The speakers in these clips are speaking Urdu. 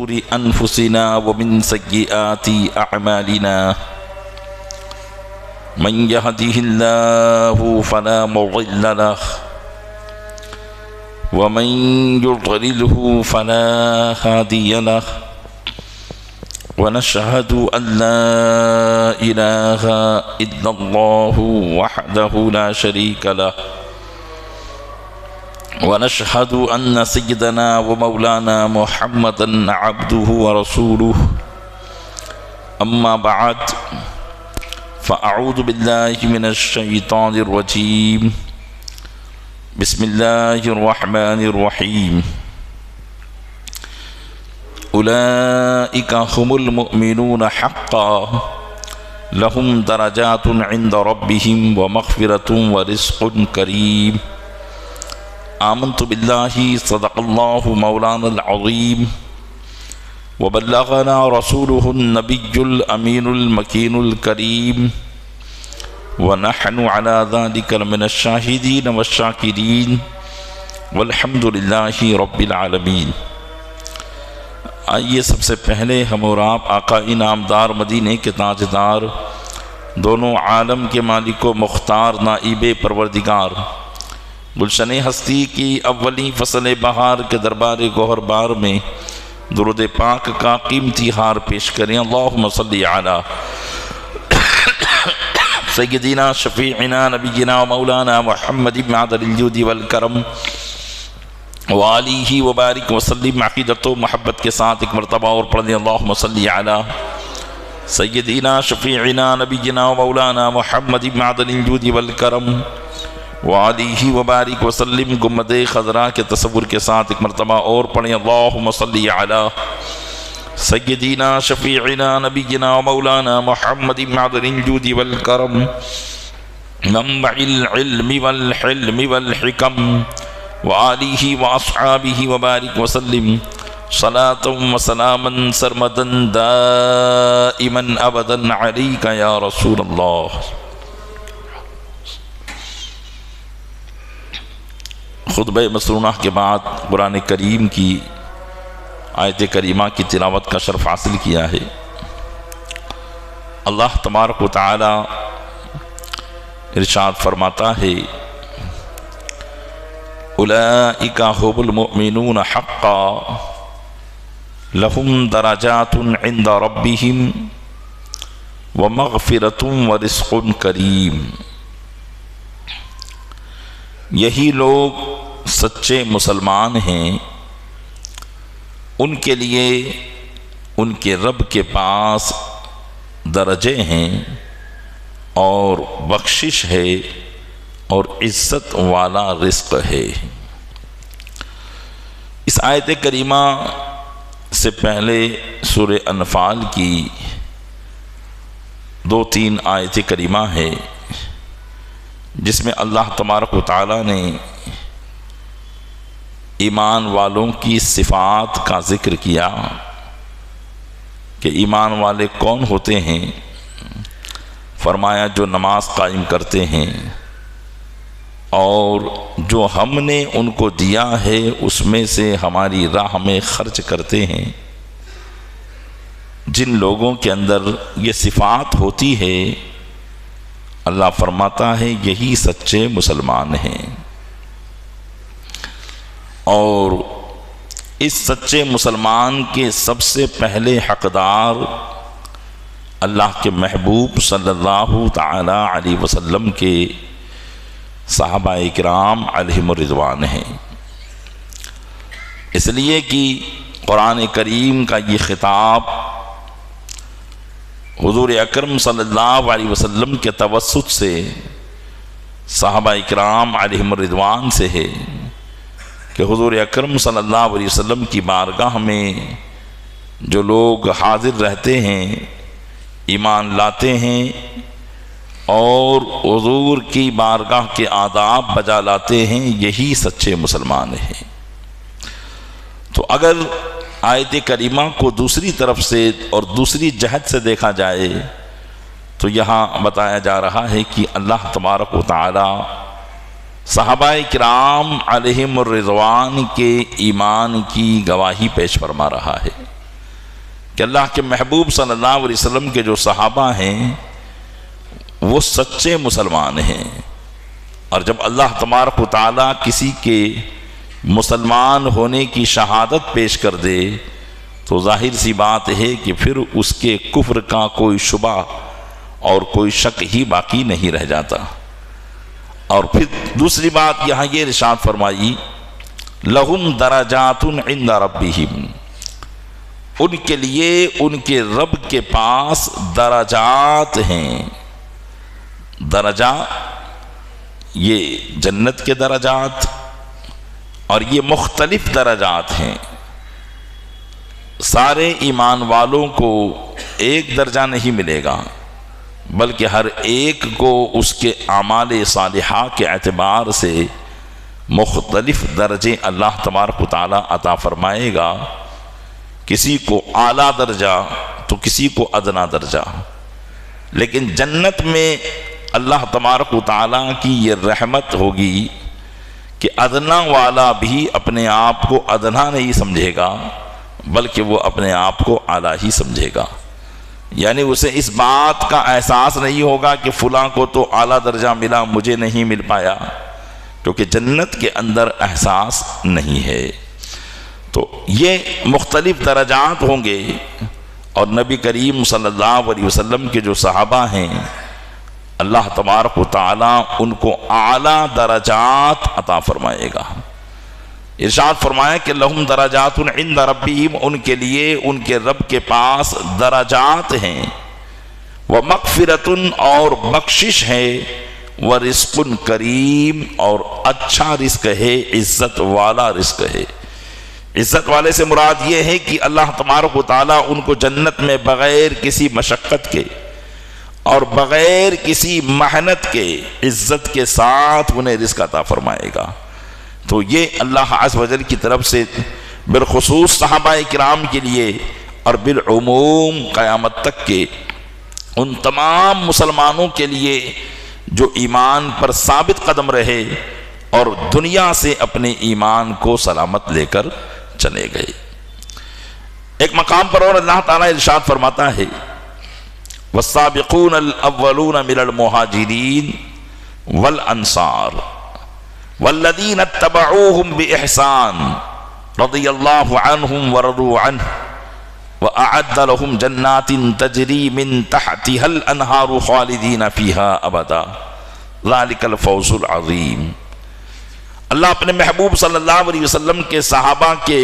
شرور أنفسنا ومن سيئات أعمالنا من يهده الله فلا مضل له ومن يضلله فلا هادي له ونشهد أن لا إله إلا الله وحده لا شريك له ونشهد أن سيدنا ومولانا محمدا عبده ورسوله أما بعد فأعوذ بالله من الشيطان الرجيم بسم الله الرحمن الرحيم أولئك هم المؤمنون حقا لهم درجات عند ربهم ومغفرة ورزق كريم آمنت بالله صدق الله مولانا العظيم وبلغنا رسوله النبي الأمين المكين الكريم ونحن على ذلك من الشاهدين والشاكرين والحمد لله رب العالمین۔ آئیے سب سے پہلے ہم اور آپ آقا انعامدار مدینے کے تاجدار دونوں عالم کے مالک و مختار نائب پروردگار گلشن ہستی کی اولی فصل بہار کے دربار گوہر بار میں درود پاک کا قیمتی ہار پیش کریں۔ اللہم صلی علی سیدنا شفیعنا نبینا و مولانا محمد بن عدل الجود والکرم وآلہ وبارک وسلم۔ عقیدت و محبت کے ساتھ ایک مرتبہ اور پڑھیں اللہم صلی علی سیدنا شفیعنا نبینا و مولانا محمد بن عدل الجود والکرم وآلہ وبارک وسلم۔ گنبد خضراء کے تصور کے ساتھ ایک مرتبہ اور پڑھیں اللہم صلی علی سیدنا شفیعنا نبینا و مولانا محمد بن عدل الجود والکرم منبع العلم والحلم والحکم وآلہ واصحابہ وبارک وسلم صلاة و سلاما سرمدا دائما ابدا علیک یا رسول اللہ۔ خطبہ مسنونہ کے بعد قرآن کریم کی آیت کریمہ کی تلاوت کا شرف حاصل کیا ہے۔ اللہ تبارک و تعالی ارشاد فرماتا ہے اولئک هم المؤمنون حقا لهم درجات عند ربهم ومغفرة ورزق کریم۔ یہی لوگ سچے مسلمان ہیں، ان کے لیے ان کے رب کے پاس درجے ہیں اور بخشش ہے اور عزت والا رزق ہے۔ اس آیت کریمہ سے پہلے سورہ انفال کی 2-3 آیت کریمہ ہے جس میں اللہ تبارک و تعالی نے ایمان والوں کی صفات کا ذکر کیا کہ ایمان والے کون ہوتے ہیں۔ فرمایا جو نماز قائم کرتے ہیں اور جو ہم نے ان کو دیا ہے اس میں سے ہماری راہ میں خرچ کرتے ہیں۔ جن لوگوں کے اندر یہ صفات ہوتی ہے اللہ فرماتا ہے یہی سچے مسلمان ہیں، اور اس سچے مسلمان کے سب سے پہلے حقدار اللہ کے محبوب صلی اللہ تعالی علیہ وسلم کے صحابہ کرام علیہم الرضوان ہیں۔ اس لیے کہ قرآن کریم کا یہ خطاب حضور اکرم صلی اللہ علیہ وسلم کے توسط سے صحابہ کرام علیہم الرضوان سے ہے کہ حضور اکرم صلی اللہ علیہ وسلم کی بارگاہ میں جو لوگ حاضر رہتے ہیں، ایمان لاتے ہیں اور حضور کی بارگاہ کے آداب بجا لاتے ہیں، یہی سچے مسلمان ہیں۔ تو اگر آیت کریمہ کو دوسری طرف سے اور دوسری جہت سے دیکھا جائے تو یہاں بتایا جا رہا ہے کہ اللہ تبارک و تعالی صحابہ کرام علیہم الرضوان کے ایمان کی گواہی پیش فرما رہا ہے۔ کہ اللہ کے محبوب صلی اللہ علیہ وسلم کے جو صحابہ ہیں وہ سچے مسلمان ہیں، اور جب اللہ تبارک و تعالیٰ کسی کے مسلمان ہونے کی شہادت پیش کر دے تو ظاہر سی بات ہے کہ پھر اس کے کفر کا کوئی شبہ اور کوئی شک ہی باقی نہیں رہ جاتا۔ اور پھر دوسری بات یہاں یہ ارشاد فرمائی، لَهُمْ دَرَجَاتٌ عِنْدَ رَبِّهِمْ، ان کے لیے ان کے رب کے پاس درجات ہیں۔ درجہ یہ جنت کے درجات، اور یہ مختلف درجات ہیں۔ سارے ایمان والوں کو ایک درجہ نہیں ملے گا، بلکہ ہر ایک کو اس کے اعمال صالحہ کے اعتبار سے مختلف درجے اللہ تبارک و تعالیٰ عطا فرمائے گا۔ کسی کو اعلیٰ درجہ تو کسی کو ادنا درجہ، لیکن جنت میں اللہ تبارک و تعالیٰ کی یہ رحمت ہوگی کہ ادنا والا بھی اپنے آپ کو ادنا نہیں سمجھے گا، بلکہ وہ اپنے آپ کو اعلیٰ ہی سمجھے گا۔ یعنی اسے اس بات کا احساس نہیں ہوگا کہ فلاں کو تو اعلیٰ درجہ ملا، مجھے نہیں مل پایا، کیونکہ جنت کے اندر احساس نہیں ہے۔ تو یہ مختلف درجات ہوں گے، اور نبی کریم صلی اللہ علیہ وسلم کے جو صحابہ ہیں اللہ تبارک و تعالیٰ ان کو اعلیٰ درجات عطا فرمائے گا۔ ارشاد فرمایا کہ لہم درجات عند ربہم، ان کے لیے ان کے رب کے پاس درجات ہیں، ومغفرۃ، اور بخشش ہے، ورزق کریم، اور اچھا رزق ہے، عزت والا رزق ہے۔ عزت والے سے مراد یہ ہے کہ اللہ تبارک و تعالیٰ ان کو جنت میں بغیر کسی مشقت کے اور بغیر کسی محنت کے عزت کے ساتھ انہیں رزق عطا فرمائے گا۔ تو یہ اللہ عز و جل کی طرف سے بالخصوص صحابہ کرام کے لیے اور بالعموم قیامت تک کے ان تمام مسلمانوں کے لیے جو ایمان پر ثابت قدم رہے اور دنیا سے اپنے ایمان کو سلامت لے کر چلے گئے۔ ایک مقام پر اور اللہ تعالیٰ ارشاد فرماتا ہے، والسابقون الاولون من المہاجرین والانصار والذین اتبعوهم بإحسان رضی اللہ عنہم ورضوا عنہ وأعد لهم جنات تجری من تحتها الانہار خالدین فیها ابدا ذلک الفوز العظیم۔ اللہ اپنے محبوب صلی اللہ علیہ وسلم کے صحابہ کے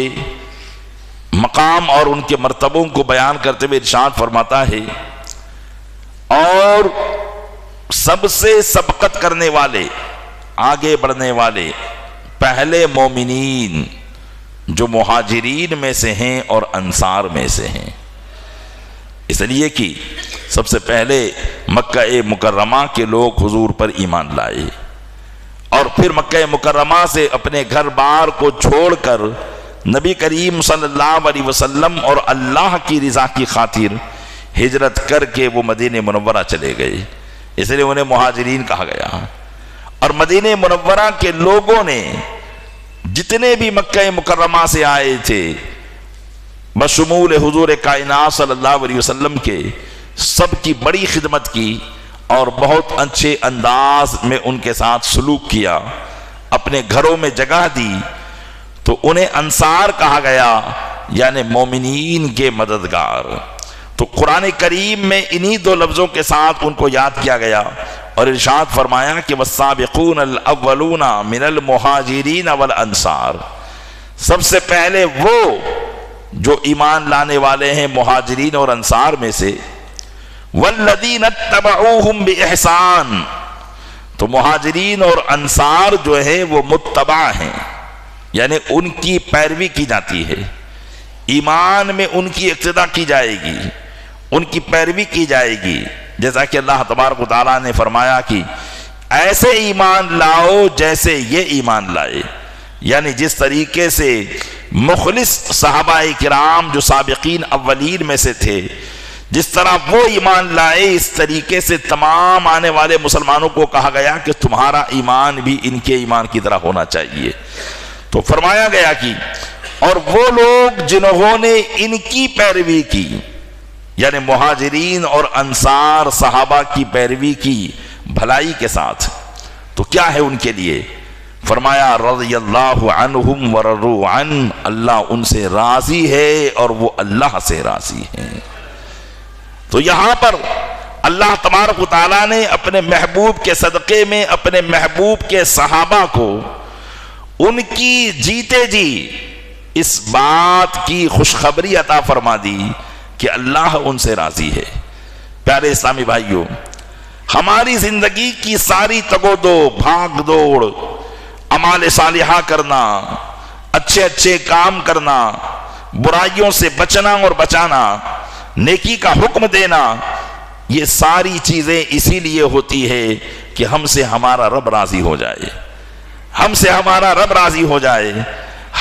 مقام اور ان کے مرتبوں کو بیان کرتے ہوئے ارشاد فرماتا ہے، اور سب سے سبقت کرنے والے، آگے بڑھنے والے پہلے مومنین جو مہاجرین میں سے ہیں اور انصار میں سے ہیں، اس لیے کہ سب سے پہلے مکہ مکرمہ کے لوگ حضور پر ایمان لائے، اور پھر مکہ مکرمہ سے اپنے گھر بار کو چھوڑ کر نبی کریم صلی اللہ علیہ وسلم اور اللہ کی رضا کی خاطر ہجرت کر کے وہ مدینہ منورہ چلے گئے، اس لیے انہیں مہاجرین کہا گیا۔ اور مدینہ منورہ کے لوگوں نے جتنے بھی مکہ مکرمہ سے آئے تھے بشمول حضور کائنات صلی اللہ علیہ وسلم کے، سب کی بڑی خدمت کی اور بہت اچھے انداز میں ان کے ساتھ سلوک کیا، اپنے گھروں میں جگہ دی، تو انہیں انصار کہا گیا، یعنی مومنین کے مددگار۔ تو قرآن کریم میں انہی دو لفظوں کے ساتھ ان کو یاد کیا گیا، اور ارشاد فرمایا کہ والسابقون الاولون من المہاجرین والانصار، سب سے پہلے وہ جو ایمان لانے والے ہیں مہاجرین اور انصار میں سے، والذین اتبعوہم بإحسان، تو مہاجرین اور انصار جو ہے وہ متبع ہیں، یعنی ان کی پیروی کی جاتی ہے، ایمان میں ان کی اقتداء کی جائے گی، ان کی پیروی کی جائے گی، جیسا کہ اللہ تبارک و تعالیٰ نے فرمایا کہ ایسے ایمان لاؤ جیسے یہ ایمان لائے، یعنی جس طریقے سے مخلص صحابہ کرام جو سابقین اولین میں سے تھے، جس طرح وہ ایمان لائے، اس طریقے سے تمام آنے والے مسلمانوں کو کہا گیا کہ تمہارا ایمان بھی ان کے ایمان کی طرح ہونا چاہیے۔ تو فرمایا گیا کہ اور وہ لوگ جنہوں نے ان کی پیروی کی، یعنی مہاجرین اور انصار صحابہ کی پیروی کی بھلائی کے ساتھ، تو کیا ہے ان کے لیے؟ فرمایا رضی اللہ عنہم ورضوا عنہ، اللہ ان سے راضی ہے اور وہ اللہ سے راضی ہیں۔ تو یہاں پر اللہ تبارک و تعالیٰ نے اپنے محبوب کے صدقے میں اپنے محبوب کے صحابہ کو ان کی جیتے جی اس بات کی خوشخبری عطا فرما دی کہ اللہ ان سے راضی ہے۔ پیارے اسلامی بھائیوں، ہماری زندگی کی ساری تگودو بھاگ دوڑ، اعمال صالحہ کرنا، اچھے اچھے کام کرنا، برائیوں سے بچنا اور بچانا، نیکی کا حکم دینا، یہ ساری چیزیں اسی لیے ہوتی ہے کہ ہم سے ہمارا رب راضی ہو جائے، ہم سے ہمارا رب راضی ہو جائے۔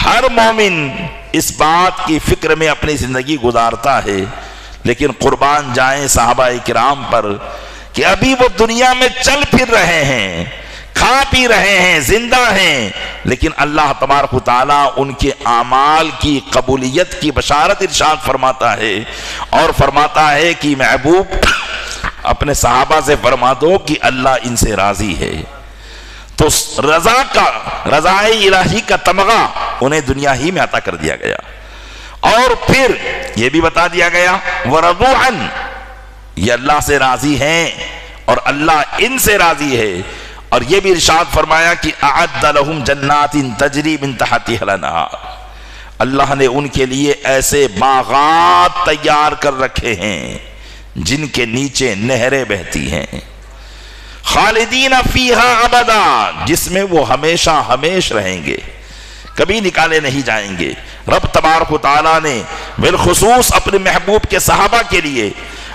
ہر مومن اس بات کی فکر میں اپنی زندگی گزارتا ہے، لیکن قربان جائیں صحابہ کرام پر کہ ابھی وہ دنیا میں چل پھر رہے ہیں، کھا پی رہے ہیں، زندہ ہیں، لیکن اللہ تبارک و تعالیٰ ان کے اعمال کی قبولیت کی بشارت ارشاد فرماتا ہے، اور فرماتا ہے کہ محبوب اپنے صحابہ سے فرما دو کہ اللہ ان سے راضی ہے۔ تو رضائے الہی کا تمغہ انہیں دنیا ہی میں عطا کر دیا گیا، اور پھر یہ بھی بتا دیا گیا ورضوا عنہ، یہ اللہ سے راضی ہیں اور اللہ ان سے راضی ہے، اور یہ بھی ارشاد فرمایا کہ اعد لہم جنات تجری من تحتها الانہار، اللہ نے ان کے لیے ایسے باغات تیار کر رکھے ہیں جن کے نیچے نہریں بہتی ہیں، خالدین فیہا ابدا، جس میں وہ ہمیشہ ہمیش رہیں گے، کبھی نکالے نہیں جائیں گے۔ رب تبارک و تعالیٰ نے بالخصوص اپنے محبوب کے صحابہ کے لیے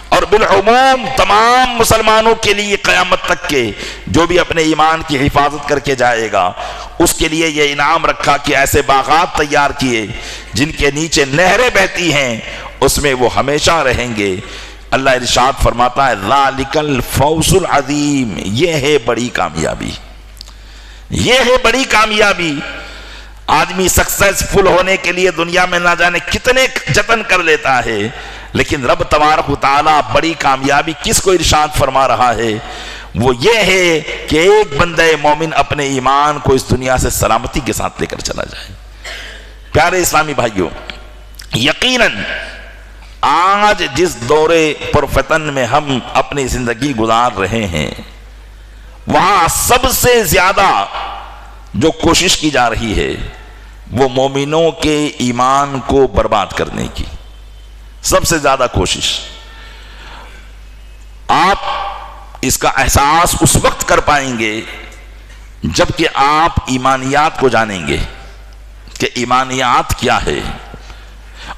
اور بالعموم تمام مسلمانوں کے لیے قیامت تک کے جو بھی اپنے ایمان کی حفاظت کر کے جائے گا، اس کے لیے یہ انعام رکھا کہ ایسے باغات تیار کیے جن کے نیچے نہریں بہتی ہیں، اس میں وہ ہمیشہ رہیں گے۔ اللہ ارشاد فرماتا ہے ذالک الفوز العظیم، یہ ہے بڑی کامیابی، یہ ہے بڑی کامیابی۔ آدمی سکسیسفل ہونے کے لیے دنیا میں نہ جانے کتنے جتن کر لیتا ہے، لیکن رب تبارک و تعالیٰ بڑی کامیابی کس کو ارشاد فرما رہا ہے؟ وہ یہ ہے کہ ایک بندہ مومن اپنے ایمان کو اس دنیا سے سلامتی کے ساتھ لے کر چلا جائے۔ پیارے اسلامی بھائیوں، یقیناً آج جس دورے پرفتن میں ہم اپنی زندگی گزار رہے ہیں، وہاں سب سے زیادہ جو کوشش کی جا رہی ہے وہ مومنوں کے ایمان کو برباد کرنے کی، سب سے زیادہ کوشش۔ آپ اس کا احساس اس وقت کر پائیں گے جب کہ آپ ایمانیات کو جانیں گے کہ ایمانیات کیا ہے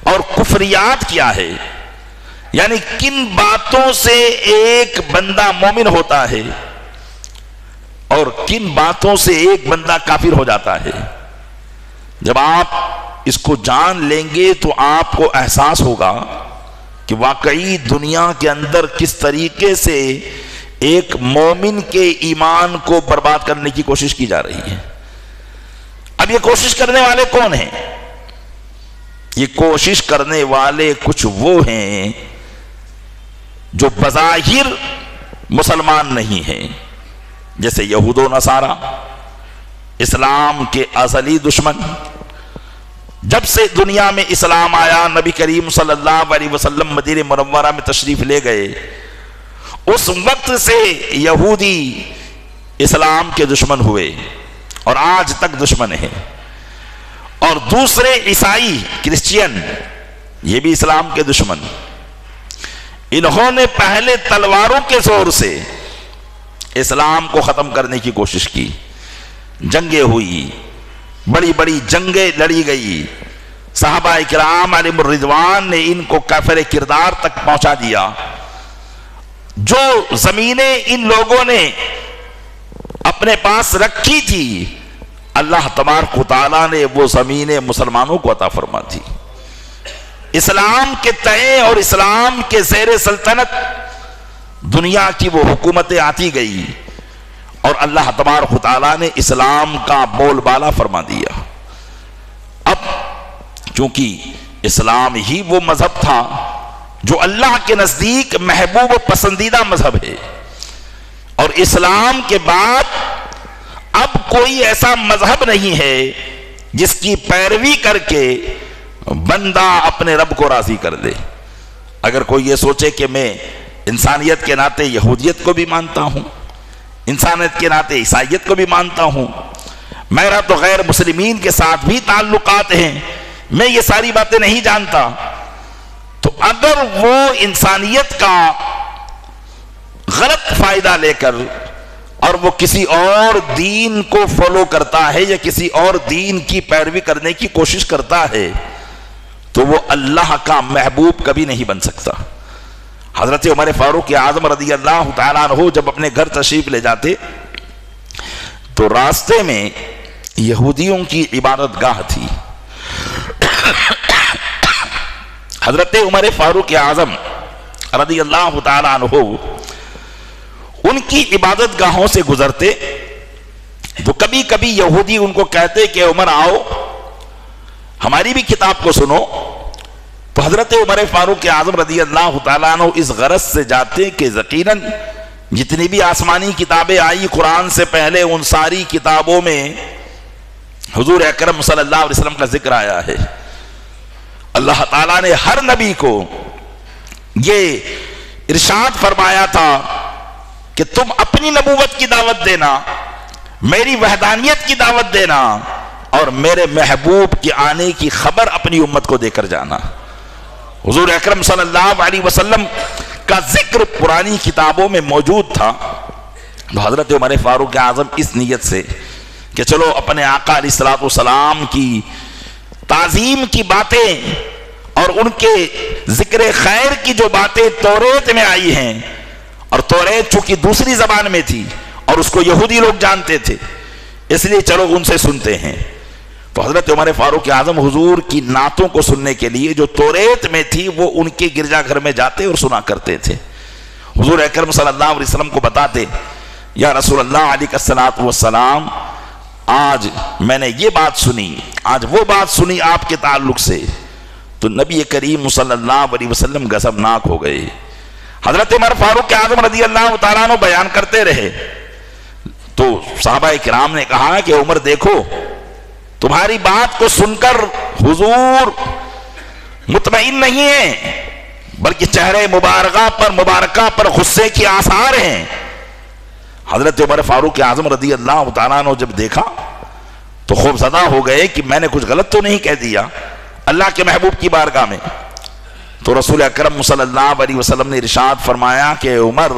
اور کفریات کیا ہے، یعنی کن باتوں سے ایک بندہ مومن ہوتا ہے اور کن باتوں سے ایک بندہ کافر ہو جاتا ہے۔ جب آپ اس کو جان لیں گے تو آپ کو احساس ہوگا کہ واقعی دنیا کے اندر کس طریقے سے ایک مومن کے ایمان کو برباد کرنے کی کوشش کی جا رہی ہے۔ اب یہ کوشش کرنے والے کون ہیں؟ یہ کوشش کرنے والے کچھ وہ ہیں جو بظاہر مسلمان نہیں ہیں، جیسے یہود و نصارہ، اسلام کے ازلی دشمن۔ جب سے دنیا میں اسلام آیا، نبی کریم صلی اللہ علیہ وسلم مدینہ منورہ میں تشریف لے گئے، اس وقت سے یہودی اسلام کے دشمن ہوئے اور آج تک دشمن ہیں، اور دوسرے عیسائی کرسچین یہ بھی اسلام کے دشمن۔ انہوں نے پہلے تلواروں کے زور سے اسلام کو ختم کرنے کی کوشش کی، جنگیں ہوئی، بڑی بڑی جنگیں لڑی گئی، صحابہ کرام علیہم الرضوان نے ان کو کافر کردار تک پہنچا دیا۔ جو زمینیں ان لوگوں نے اپنے پاس رکھی تھی، اللہ تبارک و تعالیٰ نے وہ زمینیں مسلمانوں کو عطا فرما دی۔ اسلام کے تئیں اور اسلام کے زیر سلطنت دنیا کی وہ حکومتیں آتی گئی، اور اللہ تبارک و تعالیٰ نے اسلام کا بول بالا فرما دیا۔ اب چونکہ اسلام ہی وہ مذہب تھا جو اللہ کے نزدیک محبوب و پسندیدہ مذہب ہے، اور اسلام کے بعد اب کوئی ایسا مذہب نہیں ہے جس کی پیروی کر کے بندہ اپنے رب کو راضی کر دے۔ اگر کوئی یہ سوچے کہ میں انسانیت کے ناطے یہودیت کو بھی مانتا ہوں، انسانیت کے ناطے عیسائیت کو بھی مانتا ہوں، میرا تو غیر مسلمین کے ساتھ بھی تعلقات ہیں، میں یہ ساری باتیں نہیں جانتا، تو اگر وہ انسانیت کا غلط فائدہ لے کر اور وہ کسی اور دین کو فالو کرتا ہے یا کسی اور دین کی پیروی کرنے کی کوشش کرتا ہے تو وہ اللہ کا محبوب کبھی نہیں بن سکتا۔ حضرت عمر فاروق اعظم رضی اللہ تعالیٰ عنہ جب اپنے گھر تشریف لے جاتے تو راستے میں یہودیوں کی عبادت گاہ تھی۔ حضرت عمر فاروق اعظم رضی اللہ تعالیٰ عنہ ان کی عبادت گاہوں سے گزرتے تو کبھی کبھی یہودی ان کو کہتے کہ عمر آؤ ہماری بھی کتاب کو سنو، تو حضرت عمر فاروق اعظم رضی اللہ تعالیٰ عنہ اس غرض سے جاتے کہ یقیناً جتنی بھی آسمانی کتابیں آئی قرآن سے پہلے ان ساری کتابوں میں حضور اکرم صلی اللہ علیہ وسلم کا ذکر آیا ہے۔ اللہ تعالیٰ نے ہر نبی کو یہ ارشاد فرمایا تھا کہ تم اپنی نبوت کی دعوت دینا، میری وحدانیت کی دعوت دینا، اور میرے محبوب کے آنے کی خبر اپنی امت کو دے کر جانا۔ حضور اکرم صلی اللہ علیہ وسلم کا ذکر پرانی کتابوں میں موجود تھا، تو حضرت عمر فاروق اعظم اس نیت سے کہ چلو اپنے آقا علیہ الصلوۃ والسلام کی تعظیم کی باتیں اور ان کے ذکر خیر کی جو باتیں توریت میں آئی ہیں، اور توریت چونکہ دوسری زبان میں تھی اور اس کو یہودی لوگ جانتے تھے، اس لیے چلو ان سے سنتے ہیں۔ تو حضرت عمر فاروق اعظم حضور کی نعتوں کو سننے کے لیے جو توریت میں تھی وہ ان کے گرجا گھر میں جاتے اور سنا کرتے تھے۔ حضور اکرم صلی اللہ علیہ وسلم کو بتاتے یا رسول اللہ علیہ الصلوۃ والسلام آج میں نے یہ بات سنی، آج وہ بات سنی آپ کے تعلق سے، تو نبی کریم صلی اللہ علیہ وسلم غضبناک ہو گئے۔ حضرت عمر فاروق اعظم رضی اللہ تعالیٰ عنہ بیان کرتے رہے تو صحابہ کرام نے کہا کہ عمر دیکھو تمہاری بات کو سن کر حضور مطمئن نہیں ہیں، بلکہ چہرے مبارکہ پر غصے کی آثار ہیں۔ حضرت عمر فاروق اعظم رضی اللہ تعالیٰ عنہ جب دیکھا تو خوف زدہ ہو گئے کہ میں نے کچھ غلط تو نہیں کہہ دیا اللہ کے محبوب کی بارگاہ میں۔ تو رسول اکرم صلی اللہ علیہ وسلم نے ارشاد فرمایا کہ عمر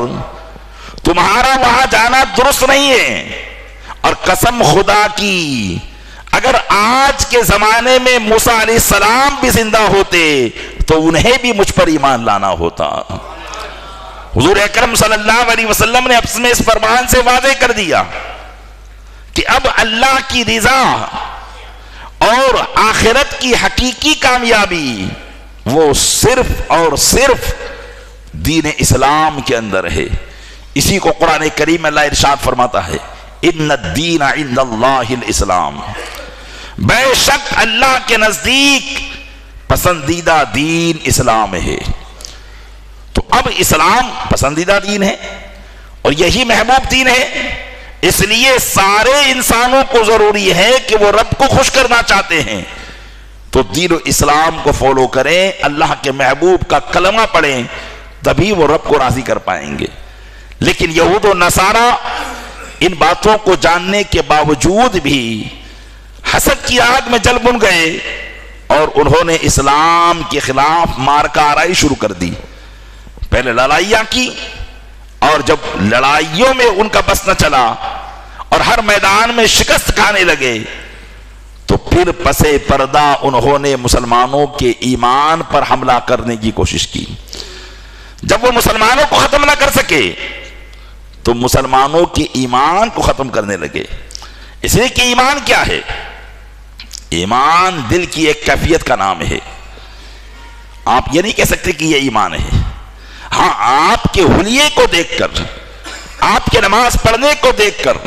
تمہارا وہاں جانا درست نہیں ہے، اور قسم خدا کی اگر آج کے زمانے میں موسیٰ علیہ السلام بھی زندہ ہوتے تو انہیں بھی مجھ پر ایمان لانا ہوتا۔ حضور اکرم صلی اللہ علیہ وسلم نے اپنے اس فرمان سے واضح کر دیا کہ اب اللہ کی رضا اور آخرت کی حقیقی کامیابی وہ صرف اور صرف دین اسلام کے اندر ہے۔ اسی کو قرآن کریم میں اللہ ارشاد فرماتا ہے ان الدین عند اللہ الاسلام، بے شک اللہ کے نزدیک پسندیدہ دین اسلام ہے۔ تو اب اسلام پسندیدہ دین ہے اور یہی محبوب دین ہے، اس لیے سارے انسانوں کو ضروری ہے کہ وہ رب کو خوش کرنا چاہتے ہیں تو دین و اسلام کو فالو کریں، اللہ کے محبوب کا کلمہ پڑھیں، تبھی وہ رب کو راضی کر پائیں گے۔ لیکن یہود و نصارہ ان باتوں کو جاننے کے باوجود بھی حسد کی آگ میں جل بھن گئے اور انہوں نے اسلام کے خلاف مارکہ آرائی شروع کر دی۔ پہلے لڑائیاں کی، اور جب لڑائیوں میں ان کا بس نہ چلا اور ہر میدان میں شکست کھانے لگے تو پھر پسے پردہ انہوں نے مسلمانوں کے ایمان پر حملہ کرنے کی کوشش کی۔ جب وہ مسلمانوں کو ختم نہ کر سکے تو مسلمانوں کے ایمان کو ختم کرنے لگے۔ اس لیے کہ ایمان کیا ہے؟ ایمان دل کی ایک کیفیت کا نام ہے۔ آپ یہ نہیں کہہ سکتے کہ یہ ایمان ہے۔ ہاں، آپ کے حلیے کو دیکھ کر، آپ کے نماز پڑھنے کو دیکھ کر،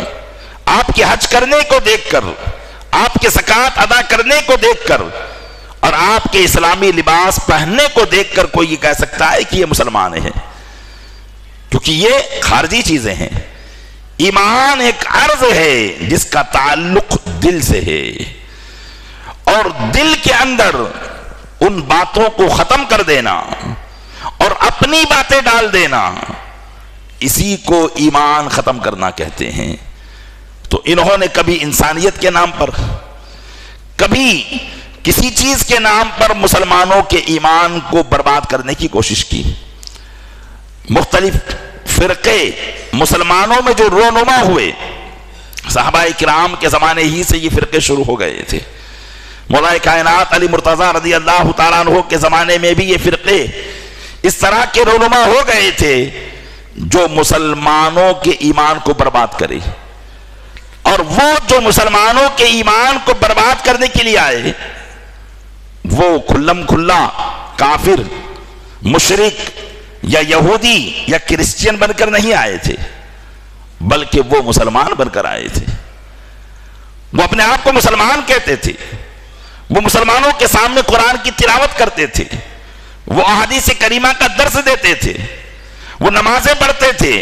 آپ کے حج کرنے کو دیکھ کر، آپ کے زکوٰۃ ادا کرنے کو دیکھ کر اور آپ کے اسلامی لباس پہننے کو دیکھ کر کوئی یہ کہہ سکتا ہے کہ یہ مسلمان ہیں، کیونکہ یہ خارجی چیزیں ہیں۔ ایمان ایک عرض ہے جس کا تعلق دل سے ہے، اور دل کے اندر ان باتوں کو ختم کر دینا اور اپنی باتیں ڈال دینا، اسی کو ایمان ختم کرنا کہتے ہیں۔ تو انہوں نے کبھی انسانیت کے نام پر، کبھی کسی چیز کے نام پر مسلمانوں کے ایمان کو برباد کرنے کی کوشش کی۔ مختلف فرقے مسلمانوں میں جو رونما ہوئے، صحابہ کرام کے زمانے ہی سے یہ فرقے شروع ہو گئے تھے۔ مولا کائنات علی مرتضیٰ رضی اللہ تعالیٰ عنہ کے زمانے میں بھی یہ فرقے اس طرح کے رونما ہو گئے تھے جو مسلمانوں کے ایمان کو برباد کرے، اور وہ جو مسلمانوں کے ایمان کو برباد کرنے کے لیے آئے وہ کھلم کھلا کافر، مشرک یا یہودی یا کرسچین بن کر نہیں آئے تھے، بلکہ وہ مسلمان بن کر آئے تھے۔ وہ اپنے آپ کو مسلمان کہتے تھے، وہ مسلمانوں کے سامنے قرآن کی تلاوت کرتے تھے، وہ احادیث کریمہ کا درس دیتے تھے، وہ نمازیں پڑھتے تھے،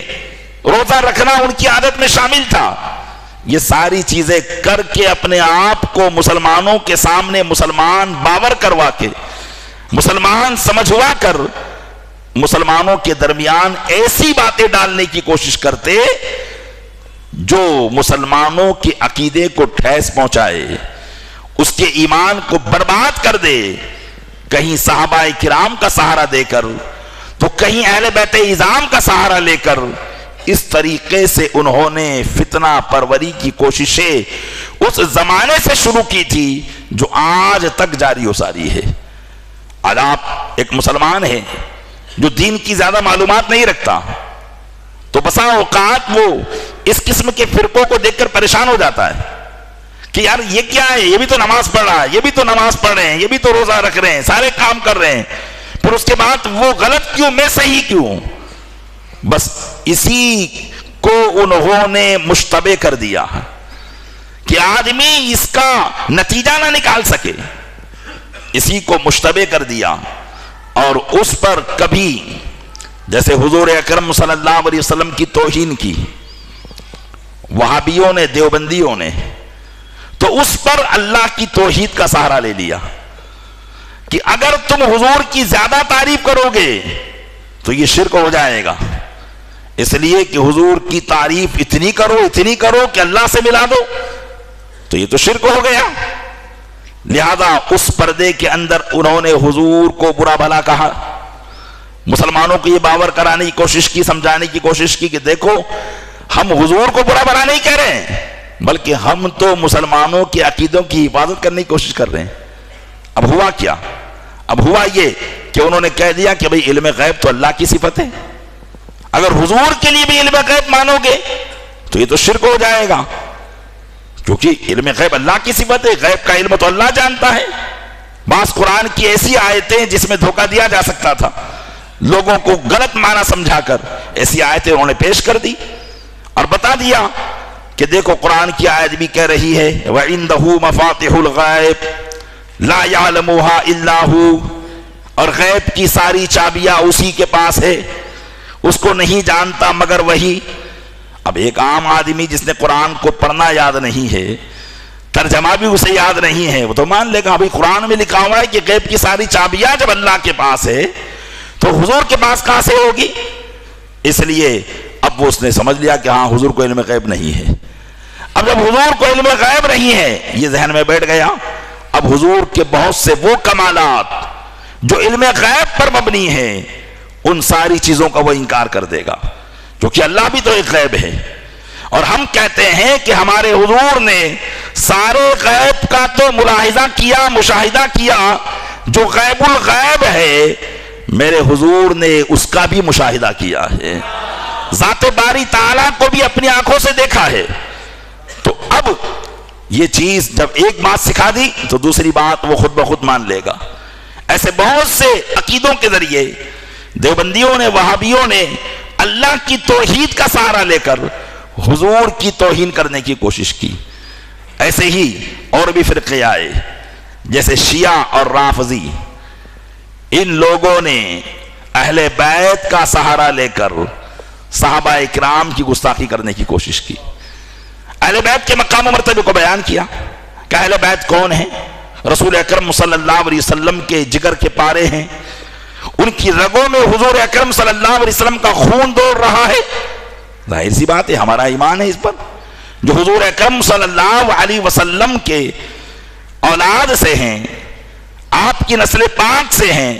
روزہ رکھنا ان کی عادت میں شامل تھا۔ یہ ساری چیزیں کر کے اپنے آپ کو مسلمانوں کے سامنے مسلمان باور کروا کے، مسلمان سمجھوا کر مسلمانوں کے درمیان ایسی باتیں ڈالنے کی کوشش کرتے جو مسلمانوں کے عقیدے کو ٹھیس پہنچائے، اس کے ایمان کو برباد کر دے، کہیں صحابہ کرام کا سہارا دے کر تو کہیں اہل بیت اعظام کا سہارا لے کر۔ اس طریقے سے انہوں نے فتنہ پروری کی کوششیں اس زمانے سے شروع کی تھی جو آج تک جاری و ساری ہے۔ آج آپ ایک مسلمان ہیں جو دین کی زیادہ معلومات نہیں رکھتا، تو بسا اوقات وہ اس قسم کے فرقوں کو دیکھ کر پریشان ہو جاتا ہے کہ یار یہ کیا ہے، یہ بھی تو نماز پڑھ رہا ہے، یہ بھی تو نماز پڑھ رہے ہیں، یہ بھی تو روزہ رکھ رہے ہیں، سارے کام کر رہے ہیں، پھر اس کے بعد وہ غلط کیوں، میں صحیح کیوں؟ بس اسی کو انہوں نے مشتبہ کر دیا کہ آدمی اس کا نتیجہ نہ نکال سکے، اسی کو مشتبہ کر دیا، اور اس پر کبھی جیسے حضور اکرم صلی اللہ علیہ وسلم کی توہین کی وہابیوں نے، دیوبندیوں نے، تو اس پر اللہ کی توحید کا سہارا لے لیا کہ اگر تم حضور کی زیادہ تعریف کرو گے تو یہ شرک ہو جائے گا، اس لیے کہ حضور کی تعریف اتنی کرو کہ اللہ سے ملا دو، تو یہ تو شرک ہو گیا۔ لہذا اس پردے کے اندر انہوں نے حضور کو برا بھلا کہا، مسلمانوں کو یہ باور کرانے کی کوشش کی، سمجھانے کی کوشش کی کہ دیکھو ہم حضور کو برا بھلا نہیں کہہ رہے ہیں، بلکہ ہم تو مسلمانوں کے عقیدوں کی حفاظت کرنے کی کوشش کر رہے ہیں۔ اب ہوا کیا؟ اب ہوا یہ کہ انہوں نے کہہ دیا کہ بھئی علم غیب تو اللہ کی صفت ہے، اگر حضور کے لیے بھی علم غیب مانو گے تو یہ تو شرک ہو جائے گا، کیونکہ علم غیب اللہ کی صفت ہے، غیب کا علم تو اللہ جانتا ہے۔ بعض قرآن کی ایسی آیتیں جس میں دھوکہ دیا جا سکتا تھا، لوگوں کو غلط معنی سمجھا کر ایسی آیتیں انہوں نے پیش کر دی اور بتا دیا کہ دیکھو قرآن کی آیت بھی کہہ رہی ہے وَعِندَهُ مَفَاتِحُ الْغَائِبِ لَا يَعْلَمُهَا إِلَّا هُ، اور غیب کی ساری چابیاں اسی کے پاس ہے، اس کو نہیں جانتا مگر وہی۔ اب ایک عام آدمی جس نے قرآن کو پڑھنا یاد نہیں ہے، ترجمہ بھی اسے یاد نہیں ہے، وہ تو مان لے گا ابھی قرآن میں لکھا ہوا ہے کہ غیب کی ساری چابیاں جب اللہ کے پاس ہے تو حضور کے پاس کہاں سے ہوگی؟ اس لیے اب وہ اس نے سمجھ لیا کہ ہاں حضور کو علم غیب نہیں ہے۔ اب جب حضور کو علم غیب نہیں ہے، یہ ذہن میں بیٹھ گیا، اب حضور کے بہت سے وہ کمالات جو علم غیب پر مبنی ہیں ان ساری چیزوں کا وہ انکار کر دے گا، کیونکہ اللہ بھی تو ایک غیب ہے، اور ہم کہتے ہیں کہ ہمارے حضور نے سارے غیب کا تو ملاحظہ کیا، مشاہدہ کیا، جو غیب الغیب ہے میرے حضور نے اس کا بھی مشاہدہ کیا ہے، ذات باری تعالیٰ کو بھی اپنی آنکھوں سے دیکھا ہے۔ تو اب یہ چیز جب ایک بات سکھا دی تو دوسری بات وہ خود بخود مان لے گا۔ ایسے بہت سے عقیدوں کے ذریعے دیوبندیوں نے، وہابیوں نے اللہ کی توحید کا سہارا لے کر حضور کی توہین کرنے کی کوشش کی۔ ایسے ہی اور بھی فرقے آئے جیسے شیعہ اور رافضی، ان لوگوں نے اہل بیت کا سہارا لے کر صحابہ اکرام کی گستاخی کرنے کی کوشش کی، اہل بیت کے مقام و مرتبے کو بیان کیا کہ اہل بیت کون ہیں؟ رسول اکرم صلی اللہ علیہ وسلم کے جگر کے پارے ہیں، ان کی رگوں میں حضور اکرم صلی اللہ علیہ وسلم کا خون دوڑ رہا ہے۔ ظاہر سی بات ہے، ہمارا ایمان ہے اس پر، جو حضور اکرم صلی اللہ علیہ وسلم کے اولاد سے ہیں، آپ کی نسل پاک سے ہیں،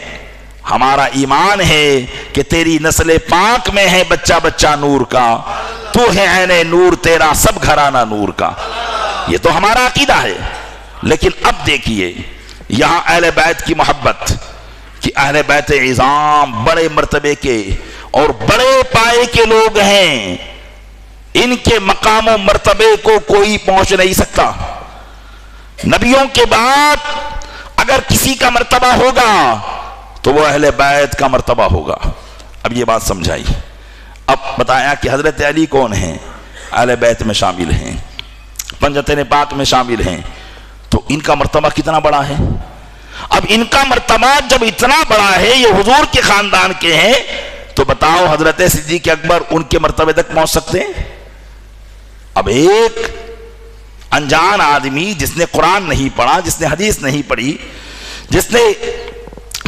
ہمارا ایمان ہے کہ تیری نسل پاک میں ہے بچہ بچہ نور کا، تو ہے عین نور، تیرا سب گھرانہ نور کا، یہ تو ہمارا عقیدہ ہے۔ لیکن اب دیکھیے یہاں اہل بیت کی محبت، کہ اہل بیت عظام بڑے مرتبے کے اور بڑے پائے کے لوگ ہیں، ان کے مقام و مرتبے کو کوئی پہنچ نہیں سکتا۔ نبیوں کے بعد اگر کسی کا مرتبہ ہوگا تو وہ اہل بیت کا مرتبہ ہوگا۔ اب یہ بات سمجھائی، اب بتایا کہ حضرت علی کون ہیں؟ اہل بیت میں شامل ہیں، پنجتین پاک میں شامل ہیں، تو ان کا مرتبہ کتنا بڑا ہے؟ اب ان کا مرتبہ جب اتنا بڑا ہے، یہ حضور کے خاندان کے ہیں، تو بتاؤ حضرت صدیق اکبر ان کے مرتبے تک پہنچ سکتے ہیں؟ اب ایک انجان آدمی جس نے قرآن نہیں پڑھا، جس نے حدیث نہیں پڑھی، جس نے